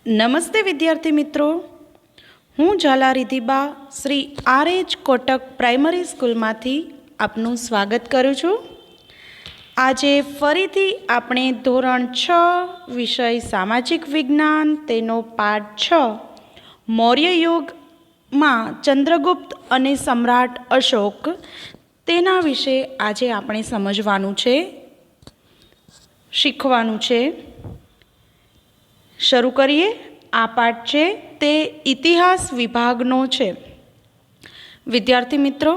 નમસ્તે વિદ્યાર્થી મિત્રો, હું ઝાલા રિધિબા શ્રી આર.એચ. કોટક પ્રાઇમરી સ્કૂલમાંથી આપનું સ્વાગત કરું છું. આજે ફરીથી આપણે ધોરણ 6 વિષય સામાજિક વિજ્ઞાન તેનો પાઠ 6 મૌર્ય યુગમાં ચંદ્રગુપ્ત અને સમ્રાટ અશોક તેના વિશે આજે આપણે સમજવાનું છે, શીખવાનું છે. શરૂ કરીએ. આ પાઠ છે તે ઇતિહાસ વિભાગનો છે. વિદ્યાર્થી મિત્રો,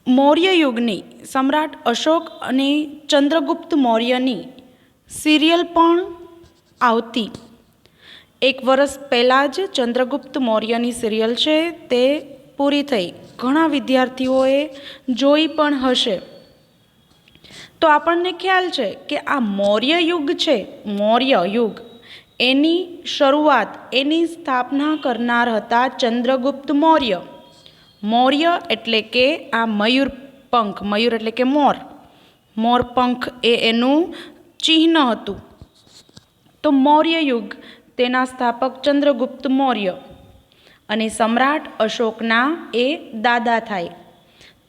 મૌર્ય યુગની સમ્રાટ અશોક અને ચંદ્રગુપ્ત મૌર્યની સિરિયલ પણ આવતી. એક વર્ષ પહેલાં જ ચંદ્રગુપ્ત મૌર્યની સિરિયલ છે તે પૂરી થઈ. ઘણા વિદ્યાર્થીઓએ જોઈ પણ હશે. તો આપણને ખ્યાલ છે કે આ મૌર્ય યુગ છે, મૌર્ય યુગ, એની શરૂઆત, એની સ્થાપના કરનાર હતા ચંદ્રગુપ્ત મૌર્ય. મૌર્ય એટલે કે આ મયુરપંખ, મયુર એટલે કે મોર, મોરપંખ એ એનું ચિહ્ન હતું. તો મૌર્ય યુગ, તેના સ્થાપક ચંદ્રગુપ્ત મૌર્ય અને સમ્રાટ અશોકના એ દાદા થાય.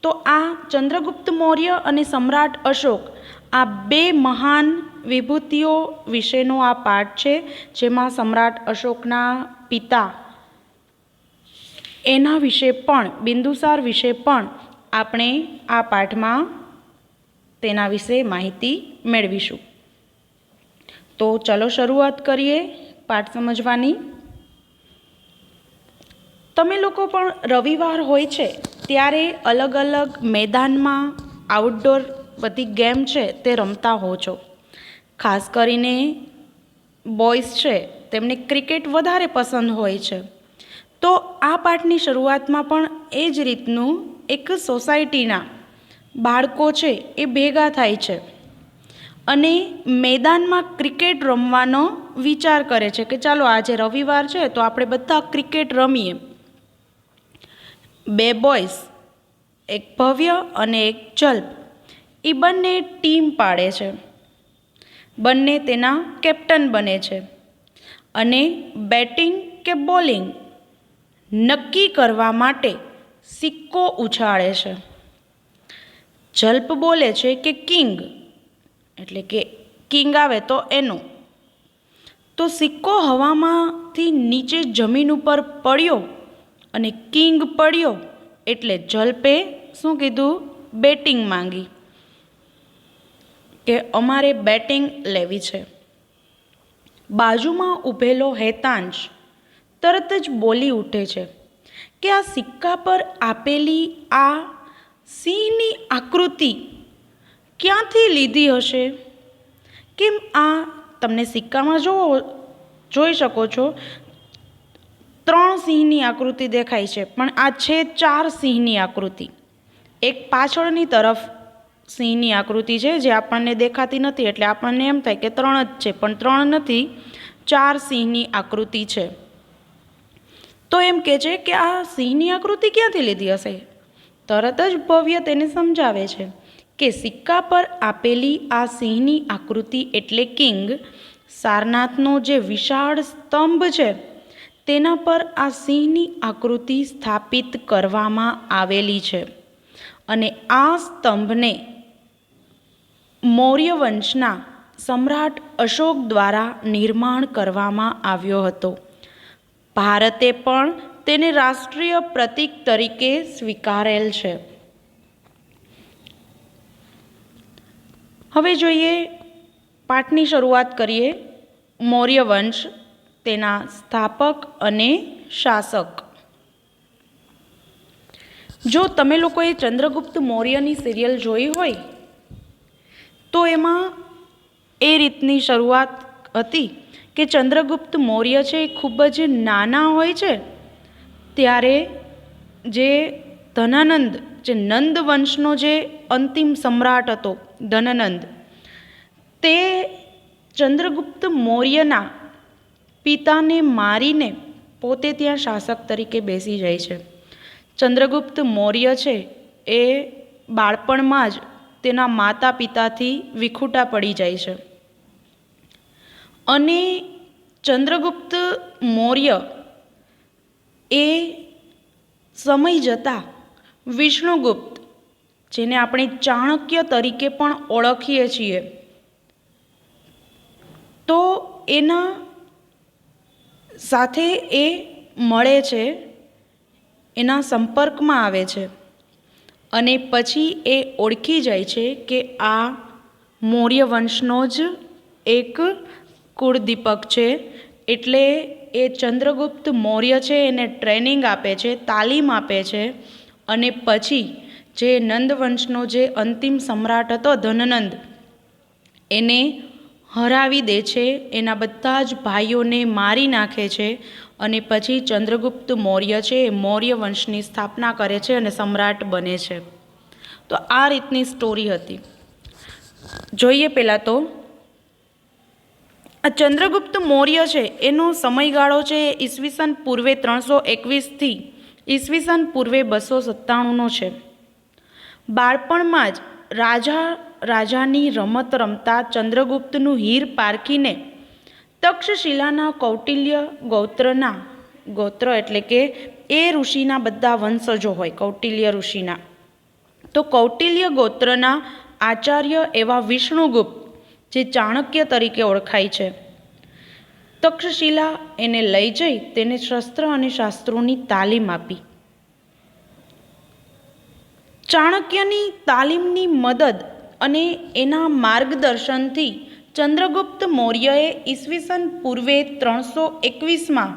તો આ ચંદ્રગુપ્ત મૌર્ય અને સમ્રાટ અશોક, આ બે મહાન વિભૂતિઓ વિશેનો આ પાઠ છે, જેમાં સમ્રાટ અશોકના પિતા એના વિશે પણ, બિંદુસાર વિશે પણ આપણે આ પાઠમાં તેના વિશે માહિતી મેળવીશું. તો ચલો શરૂઆત કરીએ પાઠ સમજવાની. તમે લોકો પણ રવિવાર હોય છે ત્યારે અલગ અલગ મેદાનમાં આઉટડોર બધી ગેમ છે તે રમતા હો છો. ખાસ કરીને બોયઝ છે તેમને ક્રિકેટ વધારે પસંદ હોય છે. તો આ પાઠની શરૂઆતમાં પણ એ જ રીતનું એક સોસાયટીના બાળકો છે એ ભેગા થાય છે અને મેદાનમાં ક્રિકેટ રમવાનો વિચાર કરે છે કે ચાલો આજે રવિવાર છે તો આપણે બધા ક્રિકેટ રમીએ. બે બોયઝ, એક ભવ્ય અને એક જલ્પ, એ બંને ટીમ પાડે છે. બંને તેના કેપ્ટન બને છે અને બેટિંગ કે બોલિંગ નક્કી કરવા માટે સિક્કો ઉછાળે છે. જલ્પ બોલે છે કે કિંગ, એટલે કે કિંગ આવે તો એનું. તો સિક્કો હવામાંથી નીચે જમીન ઉપર પડ્યો અને કિંગ પડ્યો એટલે જલ્પે શું કીધું? બેટિંગ માંગી કે અમારે બેટિંગ લેવી છે. બાજુમાં ઊભેલો હેતાંશ તરત જ બોલી ઉઠે છે કે આ સિક્કા પર આપેલી આ સિંહની આકૃતિ ક્યાંથી લીધી હશે? કેમ આ તમને સિક્કામાં જોઈ શકો છો 3 સિંહની આકૃતિ દેખાય છે, પણ આ છે 4 સિંહની આકૃતિ. એક પાછળની તરફ સિંહની આકૃતિ છે જે આપણને દેખાતી નથી, એટલે આપણને એમ થાય કે 3 જ છે, પણ 3 નથી, 4 સિંહની આકૃતિ છે. તો એમ કહે છે કે આ સિંહની આકૃતિ ક્યાંથી લીધી હશે? તરત જ ભવ્ય તેને સમજાવે છે કે સિક્કા પર આપેલી આ સિંહની આકૃતિ એટલે કિંગ, સારનાથનો જે વિશાળ સ્તંભ છે તેના પર આ સિંહની આકૃતિ સ્થાપિત કરવામાં આવેલી છે અને આ સ્તંભને મૌર્ય વંશના સમ્રાટ અશોક દ્વારા નિર્માણ કરવામાં આવ્યો હતો. ભારતે પણ તેને રાષ્ટ્રીય પ્રતીક તરીકે સ્વીકારેલ છે. હવે જોઈએ, પાઠની શરૂઆત કરીએ. મૌર્ય વંશ, તેના સ્થાપક અને શાસક. જો તમે લોકોએ ચંદ્રગુપ્ત મૌર્યની સિરિયલ જોઈ હોય તો એમાં એ રીતની શરૂઆત હતી કે ચંદ્રગુપ્ત મૌર્ય છે એ ખૂબ જ નાના હોય છે ત્યારે જે ધનાનંદ, જે નંદ વંશનો જે અંતિમ સમ્રાટ હતો ધનનંદ, તે ચંદ્રગુપ્ત મૌર્યના પિતાને મારીને પોતે ત્યાં શાસક તરીકે બેસી જાય છે. ચંદ્રગુપ્ત મૌર્ય છે એ બાળપણમાં જ તેના માતા પિતાથી વિખૂટા પડી જાય છે અને ચંદ્રગુપ્ત મૌર્ય એ સમય જતાં વિષ્ણુગુપ્ત, જેને આપણે ચાણક્ય તરીકે પણ ઓળખીએ છીએ, તો એના સાથે એ મળે છે, એના સંપર્કમાં આવે છે અને પછી એ ઓળખી જાય છે કે આ મૌર્ય વંશનો જ એક કુળદીપક છે. એટલે એ ચંદ્રગુપ્ત મૌર્ય છે એને ટ્રેનિંગ આપે છે, તાલીમ આપે છે અને પછી જે નંદ વંશનો જે અંતિમ સમ્રાટ હતો ધનનંદ, એને હરાવી દે છે, એના બધા જ ભાઈઓને મારી નાખે છે અને પછી ચંદ્રગુપ્ત મૌર્ય છે એ મૌર્ય વંશની સ્થાપના કરે છે અને સમ્રાટ બને છે. તો આ રીતની સ્ટોરી હતી. જોઈએ પહેલાં તો આ ચંદ્રગુપ્ત મૌર્ય છે એનો સમયગાળો છે ઈસવીસન પૂર્વે 321થી ઈસવીસન પૂર્વે 297નો છે. બાળપણમાં જ રાજાની રમત રમતા ચંદ્રગુપ્તનું હીર પારખીને તક્ષશિલાના કૌટિલ્ય ગોત્ર એટલે કે એ ઋષિના બધા વંશજો હોય કૌટિલ્ય ઋષિના, તો કૌટિલ્ય ગોત્રના આચાર્ય એવા વિષ્ણુગુપ્ત, જે ચાણક્ય તરીકે ઓળખાય છે, તક્ષશિલા એને લઈ જઈ તેને શસ્ત્ર અને શાસ્ત્રોની તાલીમ આપી. ચાણક્યની તાલીમની મદદ અને એના માર્ગદર્શનથી ચંદ્રગુપ્ત મૌર્યએ ઈસવીસન પૂર્વે 321માં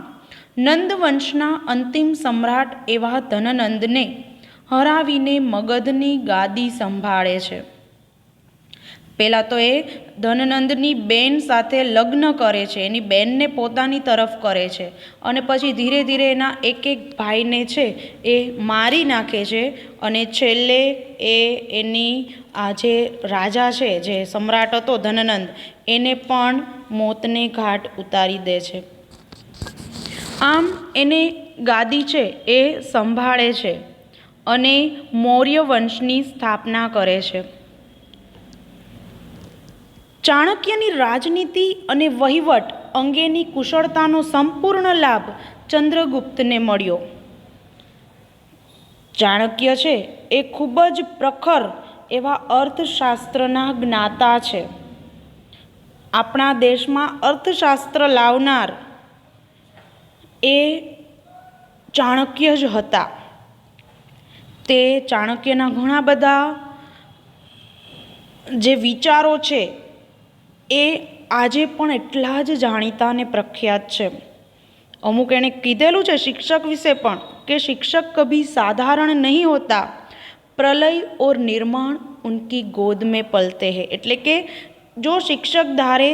નંદવંશના અંતિમ સમ્રાટ એવા ધનનંદને હરાવીને મગધની ગાદી સંભાળે છે. પહેલાં તો એ ધનનંદની બેન સાથે લગ્ન કરે છે, એની બેનને પોતાની તરફ કરે છે અને પછી ધીરે ધીરે એના એક એક ભાઈને છે એ મારી નાખે છે અને છેલ્લે એની આ જે રાજા છે, જે સમ્રાટ હતો ધનનંદ, એને પણ મોતને ઘાટ ઉતારી દે છે. આમ એને ગાદી છે એ સંભાળે છે અને મૌર્ય વંશની સ્થાપના કરે છે. ચાણક્યની રાજનીતિ અને વહીવટ અંગેની કુશળતાનો સંપૂર્ણ લાભ ચંદ્રગુપ્તને મળ્યો. ચાણક્ય છે એ ખૂબ જ પ્રખર એવા અર્થશાસ્ત્રના જ્ઞાતા છે. આપણા દેશમાં અર્થશાસ્ત્ર લાવનાર એ ચાણક્ય જ હતા. તે ચાણક્યના ઘણા બધા જે વિચારો છે એ આજે પણ એટલા જ જાણીતા અને પ્રખ્યાત છે. અમુક એણે કીધેલું છે શિક્ષક વિશે પણ કે શિક્ષક કભી સાધારણ નહીં હોતા, પ્રલય ઓર નિર્માણ ઉનકી ગોદ મેં પલતે હૈ. એટલે કે જો શિક્ષક ધારે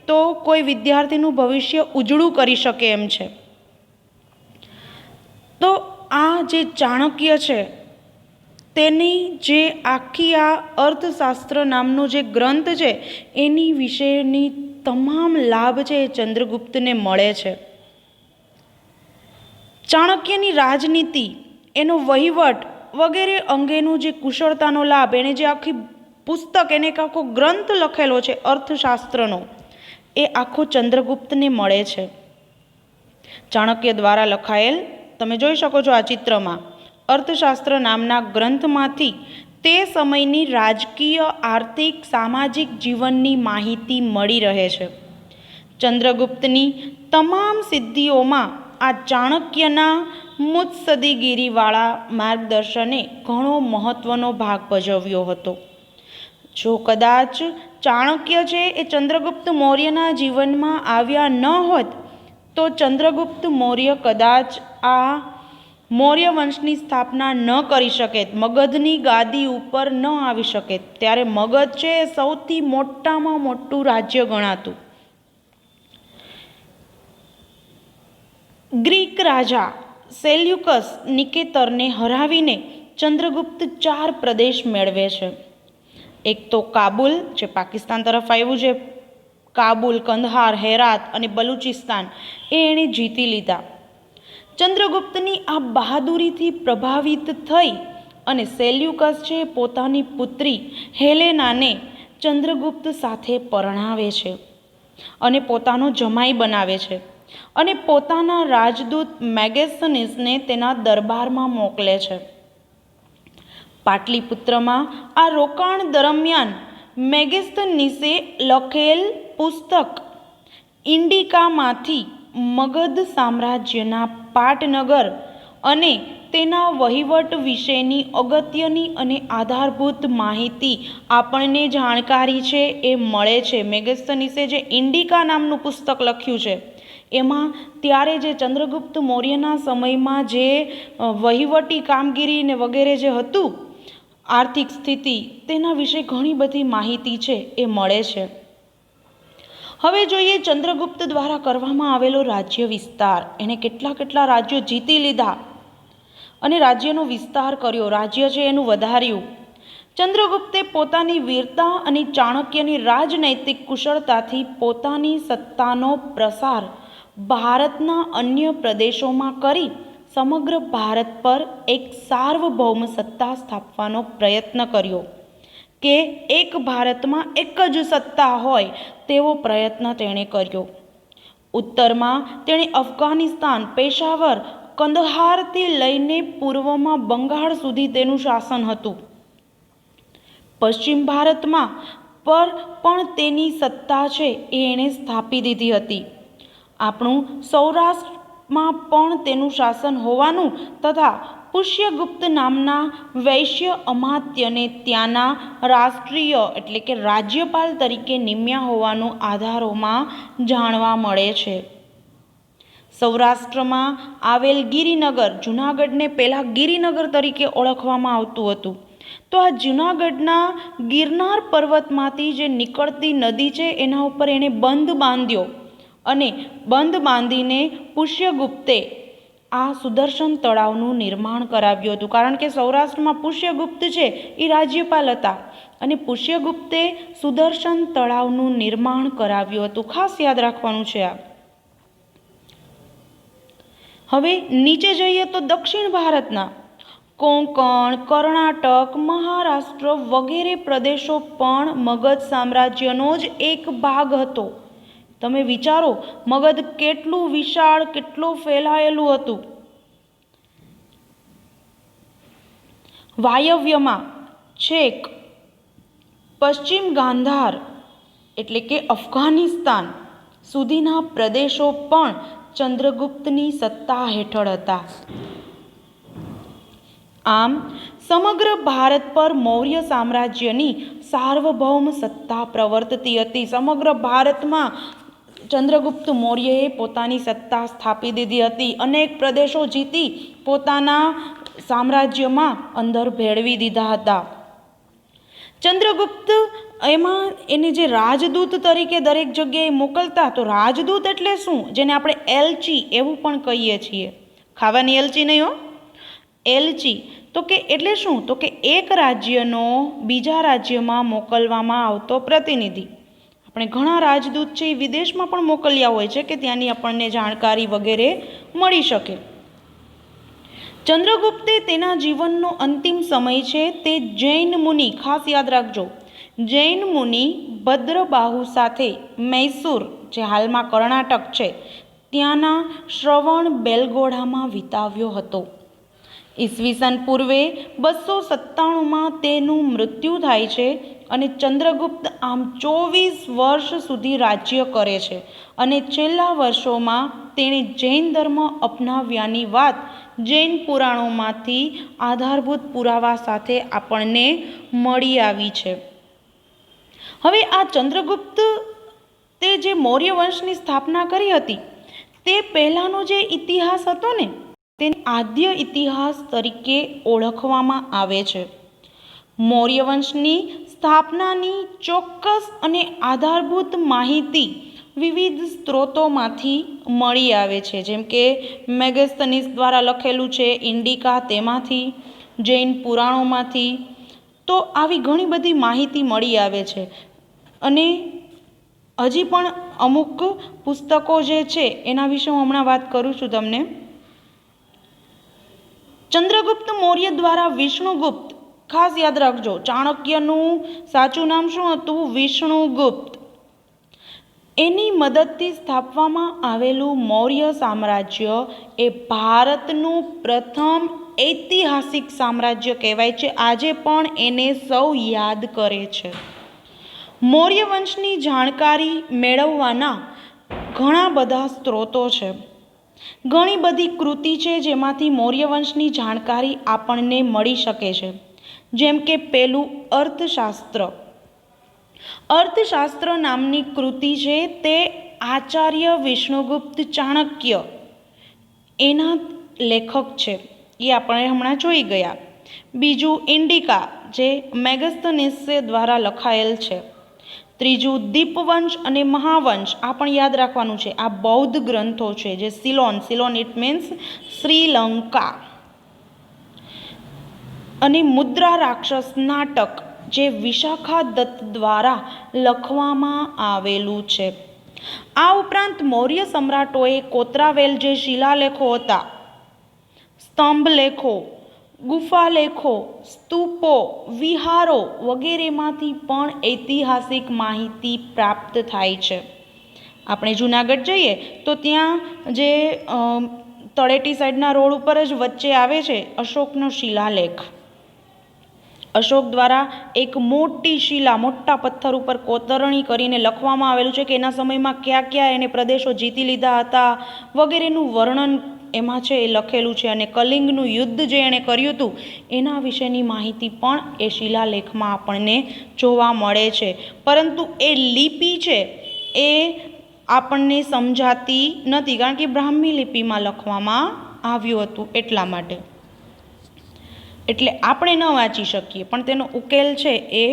તો કોઈ વિદ્યાર્થીનું ભવિષ્ય ઉજળું કરી શકે એમ છે. તો આ જે ચાણક્ય છે તેની જે આખી આ અર્થશાસ્ત્ર નામનો જે ગ્રંથ છે એની વિશેની તમામ લાભ છે એ ચંદ્રગુપ્તને મળે છે. ચાણક્યની રાજનીતિ, એનો વહીવટ વગેરે અંગેનો જે કુશળતાનો લાભ, એણે જે આખી પુસ્તક, એને એક આખો ગ્રંથ લખેલો છે અર્થશાસ્ત્રનો, એ આખો ચંદ્રગુપ્તને મળે છે. ચાણક્ય દ્વારા લખાયેલ, તમે જોઈ શકો છો આ ચિત્રમાં, અર્થશાસ્ત્ર નામના ગ્રંથમાંથી તે સમયની રાજકીય, આર્થિક, સામાજિક જીવનની માહિતી મળી રહે છે. ચંદ્રગુપ્તની તમામ સિદ્ધિઓમાં આ ચાણક્યના મુત્સદ્દીગીરીવાળા માર્ગદર્શને ઘણો મહત્ત્વનો ભાગ ભજવ્યો હતો. જો કદાચ ચાણક્ય છે એ ચંદ્રગુપ્ત મૌર્યના જીવનમાં આવ્યા ન હોત તો ચંદ્રગુપ્ત મૌર્ય કદાચ આ મૌર્ય વંશની સ્થાપના ન કરી શકે, મગધની ગાદી ઉપર ન આવી શકે. ત્યારે મગધ છે એ સૌથી મોટામાં મોટું રાજ્ય ગણાતું. ગ્રીક રાજા સેલ્યુકસ નિકેતરને હરાવીને ચંદ્રગુપ્ત 4 પ્રદેશ મેળવે છે. એક તો કાબુલ, જે પાકિસ્તાન તરફ આવ્યું છે, કાબુલ, કંદહાર, હેરાત અને બલુચિસ્તાન, એણે જીતી લીધા. ચંદ્રગુપ્તની આ બહાદુરીથી પ્રભાવિત થઈ અને સેલ્યુકસ છે પોતાની પુત્રી હેલેનાને ચંદ્રગુપ્ત સાથે પરણાવે છે. અને પોતાનો જમાઈ બનાવે છે અને પોતાના રાજદૂત મેગેસ્તનીસને તેના દરબારમાં મોકલે છે. પાટલીપુત્રમાં આ રોકાણ દરમિયાન મેગેસ્તનીસે લખેલ પુસ્તક ઇન્ડિકામાંથી મગધ સામ્રાજ્યના પાટનગર અને તેના વહીવટ વિશેની અગત્યની અને આધારભૂત માહિતી આપણને જાણકારી છે એ મળે છે. મેગેસ્તનીસે જે ઇન્ડિકા નામનું પુસ્તક લખ્યું છે એમાં ત્યારે જે ચંદ્રગુપ્ત મૌર્યના સમયમાં જે વહીવટી કામગીરી ને વગેરે જે હતું, આર્થિક સ્થિતિ, તેના વિશે ઘણી બધી માહિતી છે એ મળે છે. હવે જોઈએ ચંદ્રગુપ્ત દ્વારા કરવામાં આવેલો રાજ્ય વિસ્તાર. એણે કેટલા રાજ્યો જીતી લીધા અને રાજ્યનો વિસ્તાર કર્યો, રાજ્ય છે એનું વધાર્યું. ચંદ્રગુપ્તે પોતાની વીરતા અને ચાણક્યની રાજનૈતિક કુશળતાથી પોતાની સત્તાનો પ્રસાર ભારતના અન્ય પ્રદેશોમાં કરી સમગ્ર ભારત પર એક સાર્વભૌમ સત્તા સ્થાપવાનો પ્રયત્ન કર્યો કે એક ભારતમાં એક જ સત્તા હોય તેવો પ્રયત્ન તેણે કર્યો. ઉત્તરમાં તેણે અફઘાનિસ્તાન, પેશાવર, કંદહારથી લઈને પૂર્વમાં બંગાળ સુધી તેનું શાસન હતું. પશ્ચિમ ભારતમાં પર પણ તેની સત્તા છે એ એણે સ્થાપી દીધી હતી. આપણું સૌરાષ્ટ્રમાં પણ તેનું શાસન હોવાનું તથા પુષ્યગુપ્ત નામના વૈશ્ય અમાત્યને ત્યાંના રાષ્ટ્રીય એટલે કે રાજ્યપાલ તરીકે નિમ્યા હોવાનું આધારોમાં જાણવા મળે છે. સૌરાષ્ટ્રમાં આવેલ ગિરિનગર, જૂનાગઢને પહેલાં ગિરિનગર તરીકે ઓળખવામાં આવતું હતું. તો આ જૂનાગઢના ગિરનાર પર્વતમાંથી જે નીકળતી નદી છે એના ઉપર એણે બંધ બાંધ્યો અને બંધ બાંધીને પુષ્યગુપ્તે આ સુદર્શન તળાવનું નિર્માણ કરાવ્યું હતું. કારણ કે સૌરાષ્ટ્રમાં પુષ્યગુપ્ત છે એ રાજ્યપાલ હતા અને પુષ્યગુપ્તે સુદર્શન તળાવનું નિર્માણ કરાવ્યું હતું. ખાસ યાદ રાખવાનું છે આ. હવે નીચે જઈએ તો દક્ષિણ ભારતના કોંકણ, કર્ણાટક, મહારાષ્ટ્ર વગેરે પ્રદેશો પણ મગધ સામ્રાજ્યનો જ એક ભાગ હતો. તમે વિચારો, મગધ કેટલું વિશાળ, કેટલું ફેલાયેલું હતું. વાયવ્યમાં છેક પશ્ચિમ ગાંધાર એટલે કે અફઘાનિસ્તાન સુધીના પ્રદેશો પણ ચંદ્રગુપ્તની સત્તા હેઠળ હતા. આમ સમગ્ર ભારત પર મૌર્ય સામ્રાજ્યની સાર્વભૌમ સત્તા પ્રવર્તતી હતી. સમગ્ર ભારતમાં ચંદ્રગુપ્ત મૌર્યએ પોતાની સત્તા સ્થાપી દીધી હતી. અનેક પ્રદેશો જીતી પોતાના સામ્રાજ્યમાં અંદર ભેળવી દીધા હતા. ચંદ્રગુપ્ત એમાં એને જે રાજદૂત તરીકે દરેક જગ્યાએ મોકલતા, તો રાજદૂત એટલે શું? જેને આપણે એલચી એવું પણ કહીએ છીએ. ખાવાની એલચી નહીં હો, એલચી. તો કે એટલે શું? તો કે એક રાજ્યનો બીજા રાજ્યમાં મોકલવામાં આવતો પ્રતિનિધિ. આપણે ઘણા રાજદૂત છે એ વિદેશમાં પણ મોકલ્યા હોય છે કે ત્યાંની આપણને જાણકારી વગેરે મળી શકે. ચંદ્રગુપ્તે તેના જીવનનો અંતિમ સમય છે તે જૈન મુનિ, ખાસ યાદ રાખજો, જૈન મુનિ ભદ્રબાહુ સાથે મૈસૂર, જે હાલમાં કર્ણાટક છે, ત્યાંના શ્રવણ બેલગોળામાં વિતાવ્યો હતો. ઈસવીસન પૂર્વે 297માં તેનું મૃત્યુ થાય છે અને ચંદ્રગુપ્ત આમ 24 વર્ષ સુધી રાજ્ય કરે છે અને છેલ્લા વર્ષોમાં તેણે જૈન ધર્મ અપનાવ્યાની વાત જૈન પુરાણોમાંથી આધારભૂત પુરાવા સાથે આપણને મળી આવી છે. હવે આ ચંદ્રગુપ્ત તે જે મૌર્ય વંશની સ્થાપના કરી હતી તે પહેલાંનો જે ઇતિહાસ હતો ને, તેને આદ્ય ઇતિહાસ તરીકે ઓળખવામાં આવે છે. મૌર્ય વંશની સ્થાપનાની ચોક્કસ અને આધારભૂત માહિતી વિવિધ સ્ત્રોતોમાંથી મળી આવે છે. જેમ કે મેગેસ્તનીસ દ્વારા લખેલું છે ઇન્ડિકા, તેમાંથી, જૈન પુરાણોમાંથી. તો આવી ઘણી બધી માહિતી મળી આવે છે અને હજી પણ અમુક પુસ્તકો જે છે એના વિશે હું હમણાં વાત કરું છું તમને. ચંદ્રગુપ્ત મૌર્ય દ્વારા વિષ્ણુગુપ્ત, ખાસ યાદ રાખજો, ચાણક્યનું સાચું નામ શું હતું? વિષ્ણુગુપ્ત. એની મદદથી સ્થાપવામાં આવેલું મૌર્ય સામ્રાજ્ય એ ભારતનું પ્રથમ ઐતિહાસિક સામ્રાજ્ય કહેવાય છે. આજે પણ એને સૌ યાદ કરે છે. મૌર્ય વંશની જાણકારી મેળવવાના ઘણા બધા સ્ત્રોતો છે. ઘણી બધી કૃતિ છે જેમાંથી મૌર્ય વંશની જાણકારી આપણને મળી શકે છે. જેમ કે પેલું અર્થશાસ્ત્ર. અર્થશાસ્ત્ર નામની કૃતિ છે તે આચાર્ય વિષ્ણુગુપ્ત ચાણક્ય એના લેખક છે, એ આપણે હમણાં જોઈ ગયા. બીજું ઇન્ડિકા જે મેગસ્થનીસ દ્વારા લખાયેલ છે. ત્રીજું દીપવંશ અને મહાવંશ, આ પણ યાદ રાખવાનું છે. આ બૌદ્ધ ગ્રંથો છે જે સિલોન ઇટ મીન્સ શ્રીલંકા. અને મુદ્રા રાક્ષસ નાટક જે વિશાખા દત્ત દ્વારા લખવામાં આવેલું છે. આ ઉપરાંત મૌર્ય સમ્રાટોએ કોતરાવેલ જે શિલાલેખો હતા, સ્તંભલેખો, ગુફાલેખો, સ્તૂપો, વિહારો વગેરેમાંથી પણ ઐતિહાસિક માહિતી પ્રાપ્ત થાય છે. આપણે જૂનાગઢ જઈએ તો ત્યાં જે તળેટી સાઈડના રોડ ઉપર જ વચ્ચે આવે છે અશોકનો શિલાલેખ. અશોક દ્વારા એક મોટી શિલા, મોટા પથ્થર ઉપર કોતરણી કરીને લખવામાં આવેલું છે કે એના સમયમાં કયા કયા એને પ્રદેશો જીતી લીધા હતા વગેરેનું વર્ણન એમાં છે એ લખેલું છે. અને કલિંગનું યુદ્ધ જે એણે કર્યું હતું એના વિશેની માહિતી પણ એ શિલાલેખમાં આપણને જોવા મળે છે. પરંતુ એ લિપિ છે એ આપણને સમજાતી નથી, કારણ કે બ્રાહ્મી લિપિમાં લખવામાં આવ્યું હતું એટલા માટે. એટલે આપણે ન વાંચી શકીએ, પણ તેનો ઉકેલ છે એ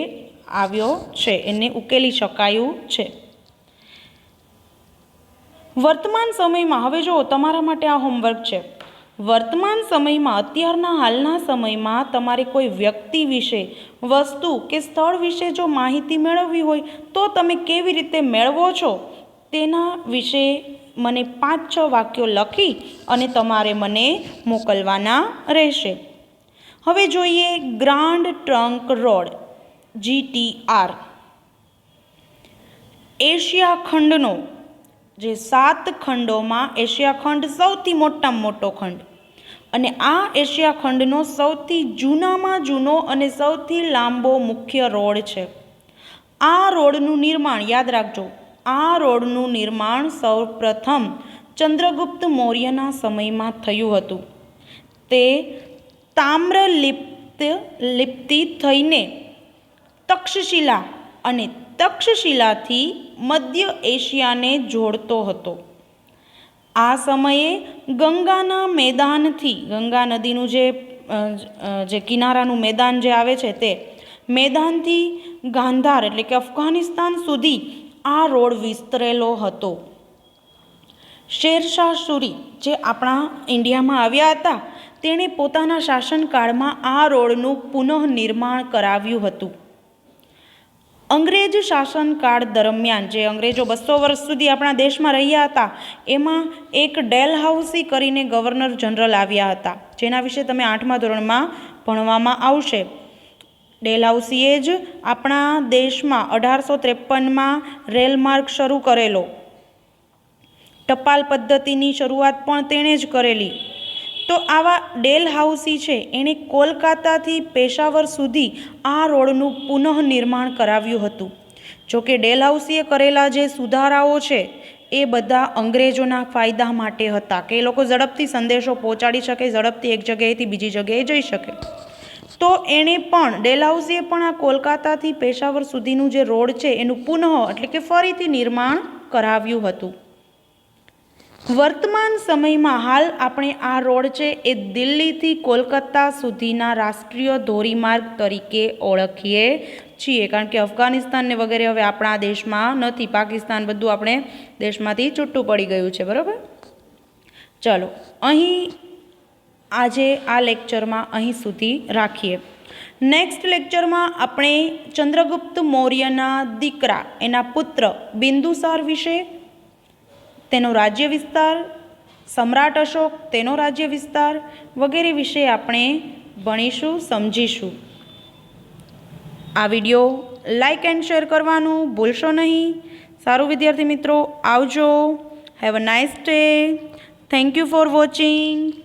આવ્યો છે, એને ઉકેલી શકાયું છે. વર્તમાન સમયમાં, હવે જો તમારા માટે આ હોમવર્ક છે, વર્તમાન સમયમાં અત્યારના હાલના સમયમાં તમારે કોઈ વ્યક્તિ વિશે, વસ્તુ કે સ્થળ વિશે જો માહિતી મેળવવી હોય તો તમે કેવી રીતે મેળવો છો તેના વિશે મને 5-6 વાક્યો લખી અને તમારે મને મોકલવાના રહેશે. હવે જોઈએ grand trunk road GTR. Asia ખંડનો જે 7 ખંડોમાં એશિયા ખંડ સૌથી મોટામાં મોટો ખંડ, અને આ એશિયા ખંડનો સૌથી જૂનામાં જૂનો અને સૌથી લાંબો મુખ્ય રોડ છે. આ રોડનું નિર્માણ, યાદ રાખજો, આ રોડનું નિર્માણ સૌપ્રથમ ચંદ્રગુપ્ત મૌર્યના સમયમાં થયું હતું. તે તામ્ર લિપ્તિ થઈને તક્ષશિલા અને તક્ષશિલાથી મધ્ય એશિયાને જોડતો હતો. આ સમયે ગંગાના મેદાનથી, ગંગા નદીનું જે કિનારાનું મેદાન જે આવે છે તે મેદાનથી ગાંધાર એટલે કે અફઘાનિસ્તાન સુધી આ રોડ વિસ્તરેલો હતો. શેરશાહ સૂરી જે આપણા ઇન્ડિયામાં આવ્યા હતા તેણે પોતાના શાસનકાળમાં આ રોડનું પુનઃનિર્માણ કરાવ્યું હતું. અંગ્રેજ શાસનકાળ દરમિયાન, જે અંગ્રેજો 200 વર્ષ સુધી આપણા દેશમાં રહ્યા હતા, એમાં એક ડેલહાઉસી કરીને ગવર્નર જનરલ આવ્યા હતા, જેના વિશે તમે 8મા ધોરણમાં ભણવામાં આવશે. ડેલહાઉસીએ જ આપણા દેશમાં 1853માં રેલમાર્ગ શરૂ કરેલો. ટપાલ પદ્ધતિની શરૂઆત પણ તેણે જ કરેલી. તો આવા ડેલહાઉસી છે એણે કોલકાતાથી પેશાવર સુધી આ રોડનું પુનઃનિર્માણ કરાવ્યું હતું. જોકે ડેલહાઉસીએ કરેલા જે સુધારાઓ છે એ બધા અંગ્રેજોના ફાયદા માટે હતા, કે એ લોકો ઝડપથી સંદેશો પહોંચાડી શકે, ઝડપથી એક જગ્યાએથી બીજી જગ્યાએ જઈ શકે. તો એણે પણ, ડેલહાઉસીએ પણ આ કોલકાતાથી પેશાવર સુધીનું જે રોડ છે એનું પુનઃ એટલે કે ફરીથી નિર્માણ કરાવ્યું હતું. વર્તમાન સમયમાં હાલ આપણે આ રોડ છે એ દિલ્હીથી કોલકાતા સુધીના રાષ્ટ્રીય ધોરીમાર્ગ તરીકે ઓળખીએ છીએ, કારણ કે અફઘાનિસ્તાન ને વગેરે હવે આપણા દેશમાં નથી, પાકિસ્તાન બધું આપણે દેશમાંથી છૂટું પડી ગયું છે. બરાબર, ચાલો અહીં આજે આ લેક્ચરમાં અહીં સુધી રાખીએ. નેક્સ્ટ લેક્ચરમાં આપણે ચંદ્રગુપ્ત મૌર્યના દીકરા, એના પુત્ર બિંદુસાર વિશે, તેનો રાજ્ય વિસ્તાર, સમ્રાટ અશોક તેનો રાજ્ય વિસ્તાર વગેરે વિશે આપણે ભણીશું, સમજીશું. આ વિડીયો લાઈક એન્ડ શેર કરવાનું ભૂલશો નહીં. સારું વિદ્યાર્થી મિત્રો, આવજો. Have a nice day. Thank you for watching.